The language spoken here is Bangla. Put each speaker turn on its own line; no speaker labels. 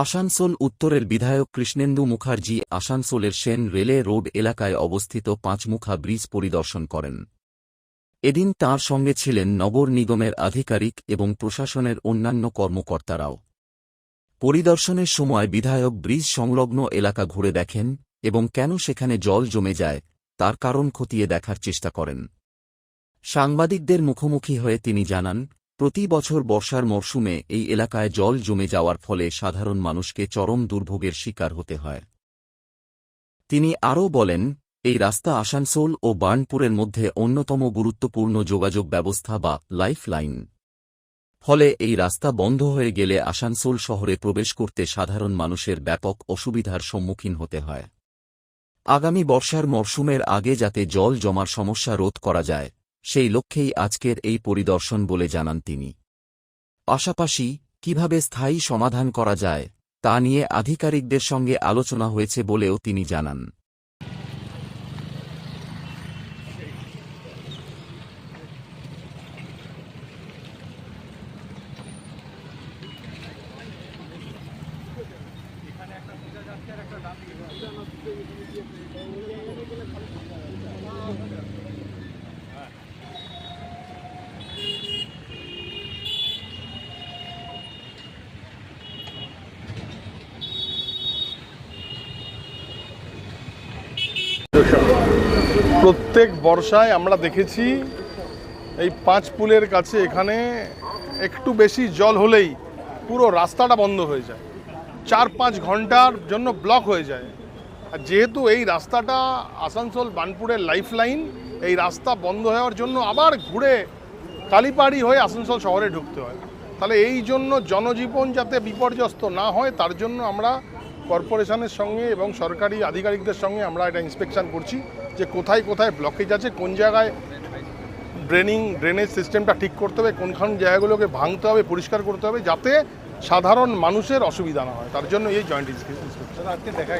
আসানসোল উত্তরের বিধায়ক কৃষ্ণেন্দু মুখার্জি আসানসোলের সেন রেলে রোড এলাকায় অবস্থিত পাঁচমুখা ব্রিজ পরিদর্শন করেন। এদিন তাঁর সঙ্গে ছিলেন নগর নিগমের আধিকারিক এবং প্রশাসনের অন্যান্য কর্মকর্তারাও। পরিদর্শনের সময় বিধায়ক ব্রিজ সংলগ্ন এলাকা ঘুরে দেখেন এবং কেন সেখানে জল জমে যায় তার কারণ খতিয়ে দেখার চেষ্টা করেন। সাংবাদিকদের মুখোমুখি হয়ে তিনি জানান, প্রতি বছর বর্ষার মরশুমে এই এলাকায় জল জমে যাওয়ার ফলে সাধারণ মানুষকে চরম দুর্ভোগের শিকার হতে হয়। তিনি আরও বলেন, এই রাস্তা আসানসোল ও বার্নপুরের মধ্যে অন্যতম গুরুত্বপূর্ণ যোগাযোগ ব্যবস্থা বা লাইফ লাইন। ফলে এই রাস্তা বন্ধ হয়ে গেলে আসানসোল শহরে প্রবেশ করতে সাধারণ মানুষের ব্যাপক অসুবিধার সম্মুখীন হতে হয়। আগামী বর্ষার মরশুমের আগে যাতে জল জমার সমস্যা রোধ করা যায় সেই লক্ষ্যেই আজকের এই পরিদর্শন বলে জানান তিনি। পাশাপাশি কিভাবে স্থায়ী সমাধান করা যায় তা নিয়ে আধিকারিকদের সঙ্গে আলোচনা হয়েছে বলেও তিনি জানান।
প্রত্যেক বর্ষায় আমরা দেখেছি এই পাঁচপুলের কাছে এখানে একটু বেশি জল হলেই পুরো রাস্তাটা বন্ধ হয়ে যায়, 4-5 ঘন্টার জন্য ব্লক হয়ে যায়। আর যেহেতু এই রাস্তাটা আসানসোল বার্নপুরের লাইফ লাইন, এই রাস্তা বন্ধ হওয়ার জন্য আবার ঘুরে কালীবাড়ি হয়ে আসানসোল শহরে ঢুকতে হয়। তাহলে এই জন্য জনজীবন যাতে বিপর্যস্ত না হয় তার জন্য আমরা কর্পোরেশনের সঙ্গে এবং সরকারি আধিকারিকদের সঙ্গে আমরা এটা ইন্সপেকশন করছি যে কোথায় কোথায় ব্লকেজ আছে, কোন জায়গায় ড্রেনেজ সিস্টেমটা ঠিক করতে হবে, কোনখান জায়গাগুলোকে ভাঙতে হবে, পরিষ্কার করতে হবে, যাতে সাধারণ মানুষের অসুবিধা না হয়। তার জন্য এই জয়েন্ট ইন্সপেকশন আজকে দেখা